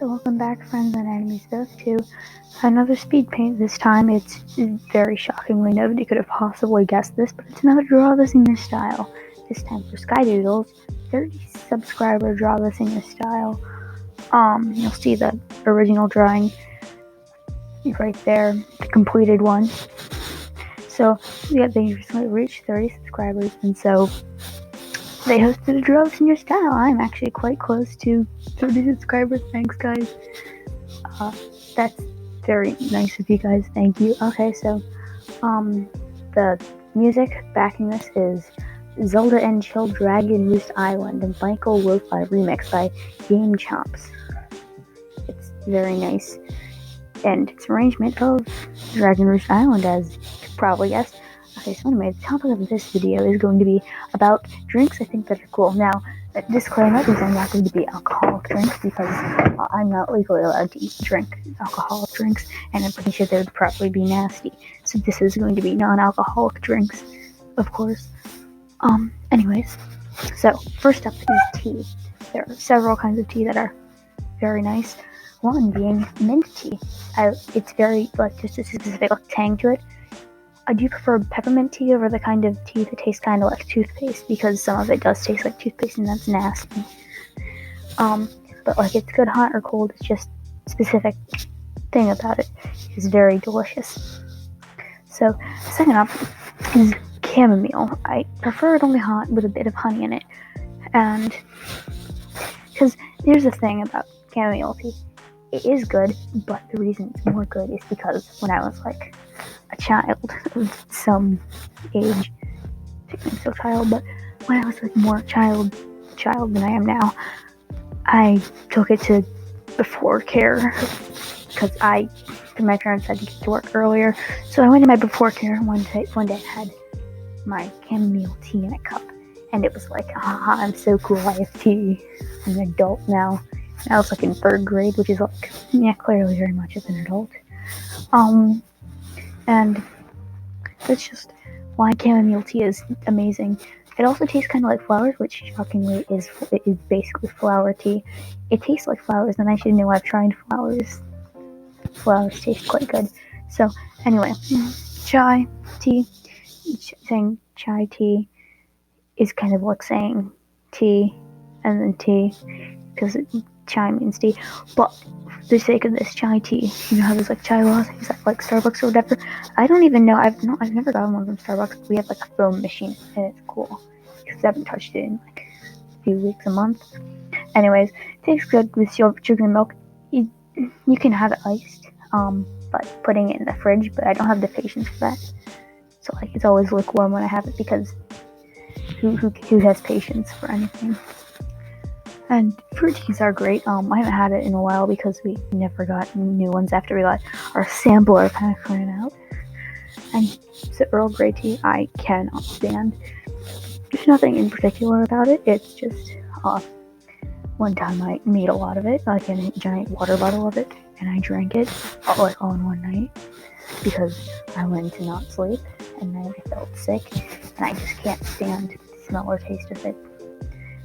So welcome back, friends and enemies, both to another speed paint. This time it's very shockingly, nobody could have possibly guessed this, but it's another Draw This in Your Style. This time for Sky Doodles, 30 subscriber Draw This in Your Style. You'll see the original drawing right there, the completed one. So yeah, they recently reached 30 subscribers, and so they hosted a Draw This in Your Style. I'm actually quite close to 30 subscribers. Thanks, guys. That's very nice of you guys. Thank you. Okay, so the music backing this is Zelda and Chill Dragon Roost Island and Michael Lo-Fi remix by Game Chomps. It's very nice. And it's an arrangement of Dragon Roost Island, as you could probably guess. Okay, so anyway, the topic of this video is going to be about drinks I think that are cool. Now, a disclaimer is I'm not going to be alcoholic drinks because I'm not legally allowed to drink alcoholic drinks, and I'm pretty sure they would probably be nasty. So this is going to be non-alcoholic drinks, of course. Anyways, so first up is tea. There are several kinds of tea that are very nice. One being mint tea. It's very, just a specific tang to it. I do prefer peppermint tea over the kind of tea that tastes kind of like toothpaste, because some of it does taste like toothpaste and that's nasty. But it's good hot or cold. It's just a specific thing about it. It's very delicious. So second up is chamomile. I prefer it only hot with a bit of honey in it. And because there's a thing about chamomile tea. It is good, but the reason it's more good is because when I was a child of some age, I'm still a child, but when I was more child than I am now, I took it to before care because my parents had to get to work earlier, so I went to my before care one day I had my chamomile tea in a cup, and it was I'm so cool, I have tea. I'm an adult now. I was in third grade, which is clearly very much of an adult. And that's just why chamomile tea is amazing. It also tastes kind of like flowers, which shockingly is basically flower tea. It tastes like flowers, and I should know I've tried flowers. Flowers taste quite good. So anyway, chai tea. Saying chai tea is kind of like saying tea and then tea, because chai means tea. But for the sake of this chai tea, you know how there's chai lattes at Starbucks or whatever. I don't even know. I've never gotten one from Starbucks. We have a foam machine, and it's cool because I haven't touched it in a few weeks, a month. Anyways, it tastes good with sugar and milk. You can have it iced, but putting it in the fridge. But I don't have the patience for that. So it's always lukewarm when I have it, because who has patience for anything? And fruit teas are great. I haven't had it in a while because we never got new ones after we got our sampler pack ran out. And so Earl Grey tea I cannot stand. There's nothing in particular about it. It's just one time I made a lot of it, a giant water bottle of it, and I drank it all in one night because I went to not sleep, and then I felt sick, and I just can't stand the smell or taste of it.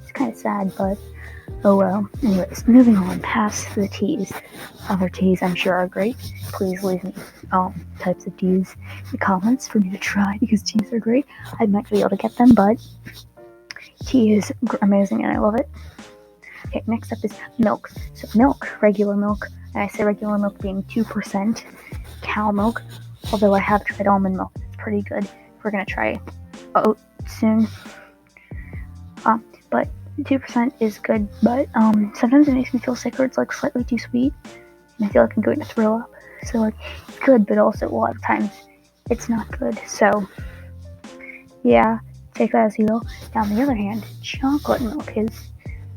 It's kind of sad, but oh well. Anyways, moving on past the teas. Other teas I'm sure are great. Please leave me types of teas in the comments for me to try, because teas are great. I might be able to get them, but tea is amazing and I love it. Okay, next up is milk. So milk, regular milk, and I say regular milk being 2% cow milk, although I have tried almond milk. It's pretty good. We're gonna try oat soon. But 2% is good, but sometimes it makes me feel sick, or it's slightly too sweet, and I feel like I'm going to throw up. So it's good, but also a lot of times it's not good. So yeah, take that as you will. Now, on the other hand, chocolate milk is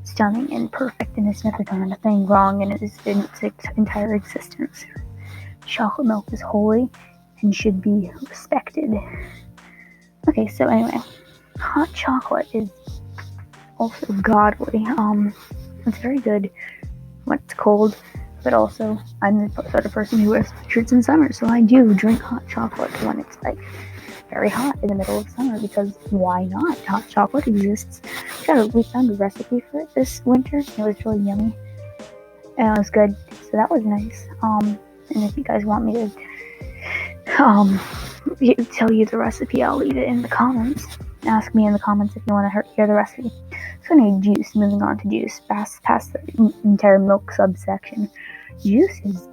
stunning and perfect, and it's never done anything wrong in its entire existence. Chocolate milk is holy and should be respected. Okay, so anyway, hot chocolate is also godly. It's very good when it's cold, but also I'm the sort of person who wears sweatshirts in summer, so I do drink hot chocolate when it's very hot in the middle of summer, because why not? Hot chocolate exists. We found a recipe for it this winter. It was really yummy. and it was good. So that was nice. And if you guys want me to tell you the recipe, I'll leave it in the comments. Ask me in the comments if you want to hear the recipe. So anyway, juice. Moving on to juice. Past the entire milk subsection. Juice is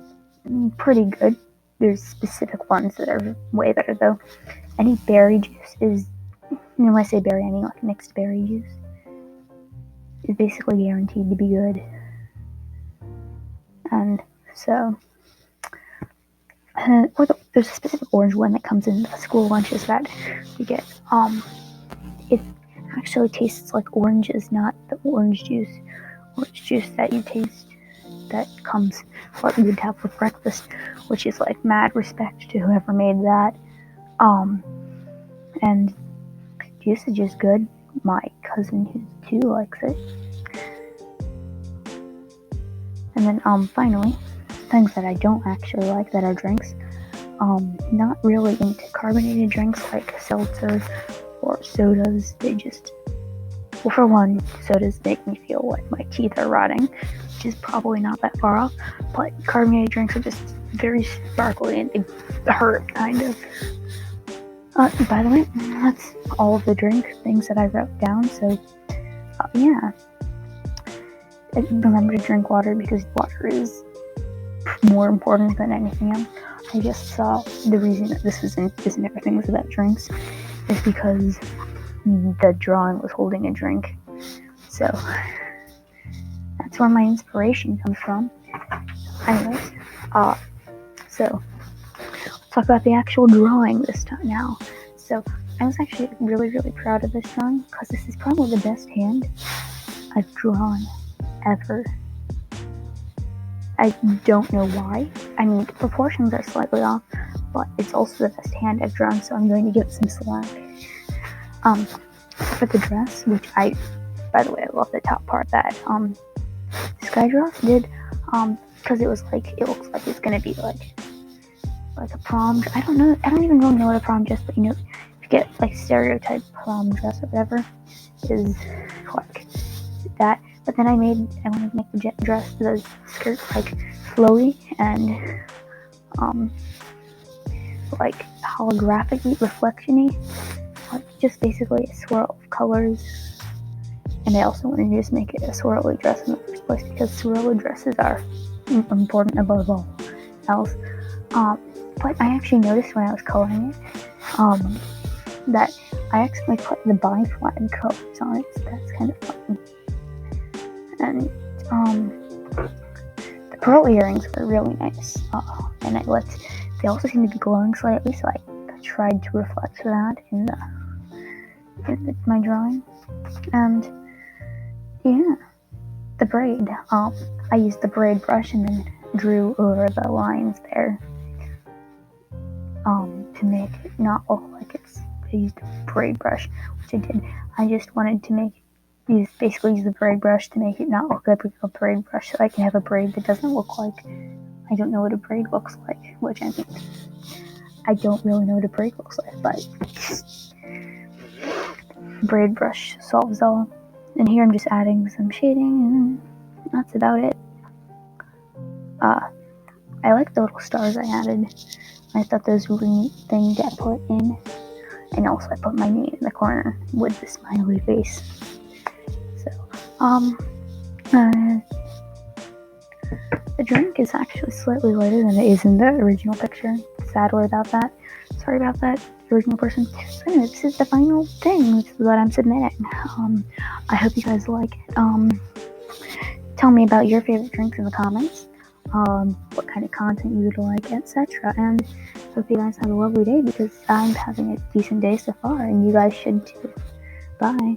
pretty good. There's specific ones that are way better though. Any berry juice is, when I say berry, I mean like mixed berry juice, is basically guaranteed to be good. And so, there's a specific orange one that comes in the school lunches that we get. It actually tastes like oranges, not the orange juice that you taste that comes what you would have for breakfast, which is like mad respect to whoever made that. And juice is just good. My cousin who too likes it. And then finally, things that I don't actually like that are drinks. Not really into carbonated drinks like seltzer or sodas. They just, well, for one, sodas make me feel like my teeth are rotting, which is probably not that far off, but carbonated drinks are just very sparkly and they hurt, kind of. By the way, that's all of the drink things that I wrote down, so, yeah. Remember to drink water because water is more important than anything else. I just saw the reason that this and everything was about drinks is because the drawing was holding a drink. So that's where my inspiration comes from. Anyways, so let's talk about the actual drawing this time now. So I was actually really, really proud of this drawing because this is probably the best hand I've drawn ever. I don't know why. I mean, the proportions are slightly off, but it's also the best hand I've drawn, so I'm going to give it some slack. For the dress, which by the way, I love the top part that Skydross did, because it looks like it's gonna be like a prom. I don't even really know what a prom dress, but you know, if you get like stereotype prom dress or whatever, is like that. But then I wanted to make the dress, the skirt, like flowy and like holographic-y, reflection-y, like just basically a swirl of colors. And I also wanted to just make it a swirly dress in the first place because swirly dresses are important above all else. But I actually noticed when I was coloring it that I actually put the bi-flag colors on it, so that's kind of fun. And the pearl earrings were really nice, and they also seem to be glowing slightly, so I tried to reflect that in my drawing. And yeah, the braid, I used the braid brush and then drew over the lines there to make it not look like I used a braid brush, which I did. I just wanted to use the braid brush to make it not look like a braid brush, so I can have a braid that doesn't look like, I don't know what a braid looks like, which I mean, I don't really know what a braid looks like, but braid brush solves all. And here I'm just adding some shading, and that's about it. I like the little stars I added. I thought those were a neat thing to put in. And also I put my name in the corner with the smiley face. So, the drink is actually slightly lighter than it is in the original picture. Sadly about that. Sorry about that, original person. So anyway, this is the final thing. This is what I'm submitting. I hope you guys like it. Tell me about your favorite drinks in the comments. What kind of content you would like, etc. And hope you guys have a lovely day because I'm having a decent day so far, and you guys should too. Bye.